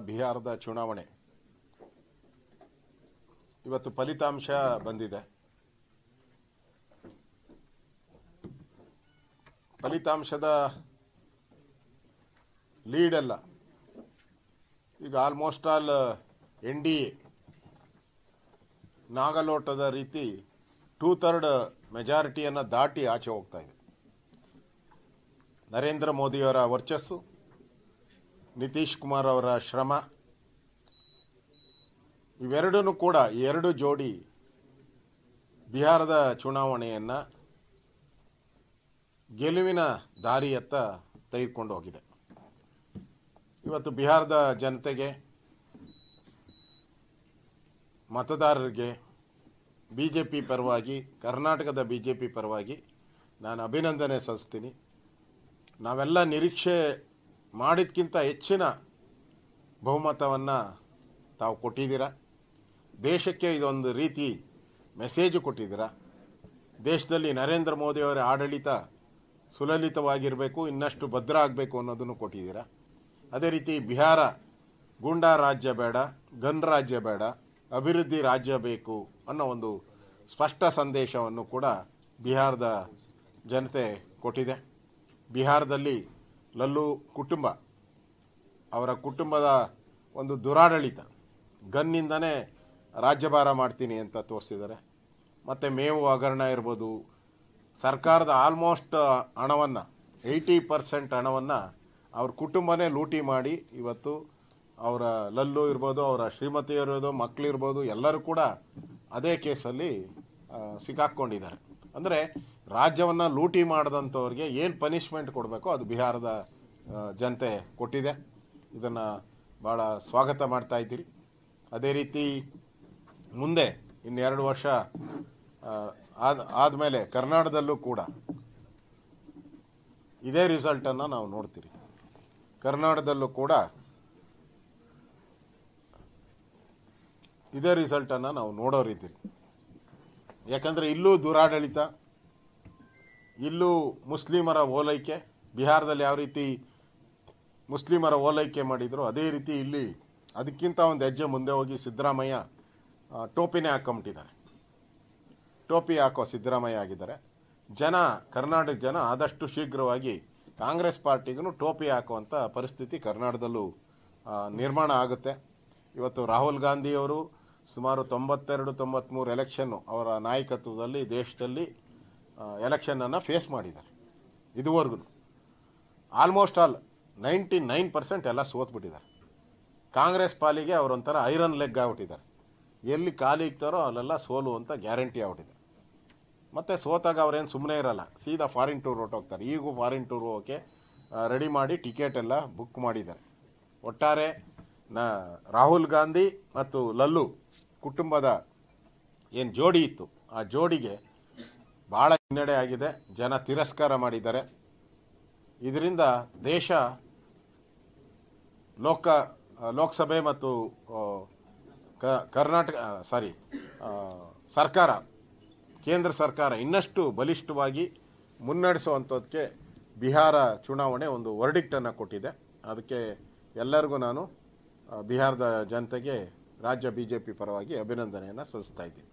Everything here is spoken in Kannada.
ಬಿಹಾರದ ಚುನಾವಣೆ ಇವತ್ತು ಫಲಿತಾಂಶ ಬಂದಿದೆ. ಫಲಿತಾಂಶದ ಲೀಡ್ ಎಲ್ಲ ಈಗ ಆಲ್ಮೋಸ್ಟ್ ಆಲ್ NDA ನಾಗಲೋಟದ ರೀತಿ 2/3 ಮೆಜಾರಿಟಿಯನ್ನು ದಾಟಿ ಆಚೆ ಹೋಗ್ತಾ ಇದೆ. ನರೇಂದ್ರ ಮೋದಿಯವರ ವರ್ಚಸ್ಸು, ನಿತೀಶ್ ಕುಮಾರ್ ಅವರ ಶ್ರಮ, ಇವೆರಡೂ ಕೂಡ ಎರಡು ಜೋಡಿ ಬಿಹಾರದ ಚುನಾವಣೆಯನ್ನು ಗೆಲುವಿನ ದಾರಿಯತ್ತ ತೆಗೆದುಕೊಂಡು ಹೋಗಿದೆ. ಇವತ್ತು ಬಿಹಾರದ ಜನತೆಗೆ, ಮತದಾರರಿಗೆ BJP ಪರವಾಗಿ, ಕರ್ನಾಟಕದ BJP ಪರವಾಗಿ ನಾನು ಅಭಿನಂದನೆ ಸಲ್ಲಿಸ್ತೀನಿ. ನಾವೆಲ್ಲ ನಿರೀಕ್ಷೆ ಮಾಡಿದ್ಕಿಂತ ಹೆಚ್ಚಿನ ಬಹುಮತವನ್ನು ತಾವು ಕೊಟ್ಟಿದ್ದೀರಾ. ದೇಶಕ್ಕೆ ಇದೊಂದು ರೀತಿ ಮೆಸೇಜ್ ಕೊಟ್ಟಿದ್ದೀರಾ. ದೇಶದಲ್ಲಿ ನರೇಂದ್ರ ಮೋದಿಯವರ ಆಡಳಿತ ಸುಲಲಿತವಾಗಿರಬೇಕು, ಇನ್ನಷ್ಟು ಭದ್ರ ಆಗಬೇಕು ಅನ್ನೋದನ್ನು ಕೊಟ್ಟಿದ್ದೀರಾ. ಅದೇ ರೀತಿ ಬಿಹಾರ ಗೂಂಡಾ ರಾಜ್ಯ ಬೇಡ, ಗನ್ ರಾಜ್ಯ ಬೇಡ, ಅಭಿವೃದ್ಧಿ ರಾಜ್ಯ ಬೇಕು ಅನ್ನೋ ಒಂದು ಸ್ಪಷ್ಟ ಸಂದೇಶವನ್ನು ಕೂಡ ಬಿಹಾರದ ಜನತೆ ಕೊಟ್ಟಿದೆ. ಬಿಹಾರದಲ್ಲಿ ಲಲ್ಲು ಕುಟುಂಬ, ಅವರ ಕುಟುಂಬದ ಒಂದು ದುರಾಡಳಿತ, ಗನ್ನಿಂದನೇ ರಾಜ್ಯಭಾರ ಮಾಡ್ತೀನಿ ಅಂತ ತೋರಿಸಿದ್ದಾರೆ. ಮತ್ತು ಮೇವು ಹಗರಣ ಇರ್ಬೋದು, ಸರ್ಕಾರದ ಆಲ್ಮೋಸ್ಟ್ ಹಣವನ್ನು 80% ಹಣವನ್ನು ಅವ್ರ ಕುಟುಂಬನೇ ಲೂಟಿ ಮಾಡಿ ಇವತ್ತು ಅವರ ಲಲ್ಲು ಇರ್ಬೋದು, ಅವರ ಶ್ರೀಮತಿ ಇರ್ಬೋದು, ಮಕ್ಕಳಿರ್ಬೋದು, ಎಲ್ಲರೂ ಕೂಡ ಅದೇ ಕೇಸಲ್ಲಿ ಸಿಕ್ಕಾಕ್ಕೊಂಡಿದ್ದಾರೆ. ಅಂದರೆ ರಾಜ್ಯವನ್ನು ಲೂಟಿ ಮಾಡಿದಂಥವ್ರಿಗೆ ಏನು ಪನಿಷ್ಮೆಂಟ್ ಕೊಡಬೇಕೋ ಅದು ಬಿಹಾರದ ಜನತೆ ಕೊಟ್ಟಿದೆ. ಇದನ್ನು ಭಾಳ ಸ್ವಾಗತ ಮಾಡ್ತಾ ಇದ್ದೀರಿ. ಅದೇ ರೀತಿ ಮುಂದೆ ಇನ್ನೆರಡು ವರ್ಷ ಆದಮೇಲೆ ಕರ್ನಾಟಕದಲ್ಲೂ ಕೂಡ ಇದೇ ರಿಸಲ್ಟನ್ನು ನಾವು ನೋಡ್ತೀರಿ. ಕರ್ನಾಟಕದಲ್ಲೂ ಕೂಡ ಇದೇ ರಿಸಲ್ಟನ್ನು ನಾವು ನೋಡೋರಿದ್ದೀರಿ. ಯಾಕಂದರೆ ಇಲ್ಲೂ ದುರಾಡಳಿತ, ಇಲ್ಲೂ ಮುಸ್ಲಿಮರ ಓಲೈಕೆ, ಬಿಹಾರದಲ್ಲಿ ಯಾವ ರೀತಿ ಮುಸ್ಲಿಮರ ಓಲೈಕೆ ಮಾಡಿದ್ರು ಅದೇ ರೀತಿ ಇಲ್ಲಿ ಅದಕ್ಕಿಂತ ಒಂದು ಹೆಜ್ಜೆ ಮುಂದೆ ಹೋಗಿ ಸಿದ್ದರಾಮಯ್ಯ ಟೋಪಿನೇ ಹಾಕೊಂಬಿಟ್ಟಿದ್ದಾರೆ. ಟೋಪಿ ಹಾಕೋ ಸಿದ್ದರಾಮಯ್ಯ ಆಗಿದ್ದಾರೆ. ಕರ್ನಾಟಕ ಜನ ಆದಷ್ಟು ಶೀಘ್ರವಾಗಿ ಕಾಂಗ್ರೆಸ್ ಪಾರ್ಟಿಗೂ ಟೋಪಿ ಹಾಕುವಂಥ ಪರಿಸ್ಥಿತಿ ಕರ್ನಾಟಕದಲ್ಲೂ ನಿರ್ಮಾಣ ಆಗುತ್ತೆ. ಇವತ್ತು ರಾಹುಲ್ ಗಾಂಧಿಯವರು ಸುಮಾರು 92-93 ಎಲೆಕ್ಷನ್ನು ಅವರ ನಾಯಕತ್ವದಲ್ಲಿ ದೇಶದಲ್ಲಿ ಎಲೆಕ್ಷನನ್ನು ಫೇಸ್ ಮಾಡಿದ್ದಾರೆ. ಇದುವರೆಗೂ ಆಲ್ಮೋಸ್ಟ್ ಆಲ್ 99% ಎಲ್ಲ ಸೋತ್ಬಿಟ್ಟಿದ್ದಾರೆ. ಕಾಂಗ್ರೆಸ್ ಪಾಲಿಗೆ ಅವರೊಂಥರ ಐರನ್ ಲೆಗ್ ಆಗ್ಬಿಟ್ಟಿದ್ದಾರೆ. ಎಲ್ಲಿ ಖಾಲಿ ಇಕ್ತಾರೋ ಅಲ್ಲೆಲ್ಲ ಸೋಲು ಅಂತ ಗ್ಯಾರಂಟಿ ಆಗ್ಬಿಟ್ಟಿದೆ. ಮತ್ತು ಸೋತಾಗ ಅವರೇನು ಸುಮ್ಮನೆ ಇರಲ್ಲ, ಸೀದಾ ಫಾರಿನ್ ಟೂರ್ ಹೊರಟೋಗ್ತಾರೆ. ಈಗೂ ಫಾರಿನ್ ಟೂರ್ ಹೋಗೋಕ್ಕೆ ರೆಡಿ ಮಾಡಿ ಟಿಕೆಟ್ ಎಲ್ಲ ಬುಕ್ ಮಾಡಿದ್ದಾರೆ. ಒಟ್ಟಾರೆ ರಾಹುಲ್ ಗಾಂಧಿ ಮತ್ತು ಲಲ್ಲು ಕುಟುಂಬದ ಏನು ಜೋಡಿ ಇತ್ತು ಆ ಜೋಡಿಗೆ ಭಾಳ ಹಿನ್ನಡೆ ಆಗಿದೆ. ಜನ ತಿರಸ್ಕಾರ ಮಾಡಿದ್ದಾರೆ. ಇದರಿಂದ ದೇಶ ಲೋಕಸಭೆ ಮತ್ತು ಕೇಂದ್ರ ಸರ್ಕಾರ ಇನ್ನಷ್ಟು ಬಲಿಷ್ಠವಾಗಿ ಮುನ್ನಡೆಸುವಂಥದ್ದಕ್ಕೆ ಬಿಹಾರ ಚುನಾವಣೆ ಒಂದು ವರ್ಡಿಕ್ಟನ್ನು ಕೊಟ್ಟಿದೆ. ಅದಕ್ಕೆ ಎಲ್ಲರಿಗೂ ನಾನು ಬಿಹಾರದ ಜನತೆಗೆ ರಾಜ್ಯ BJP ಪರವಾಗಿ ಅಭಿನಂದನೆಯನ್ನು ಸಲ್ಲಿಸ್ತಾ ಇದ್ದೀನಿ.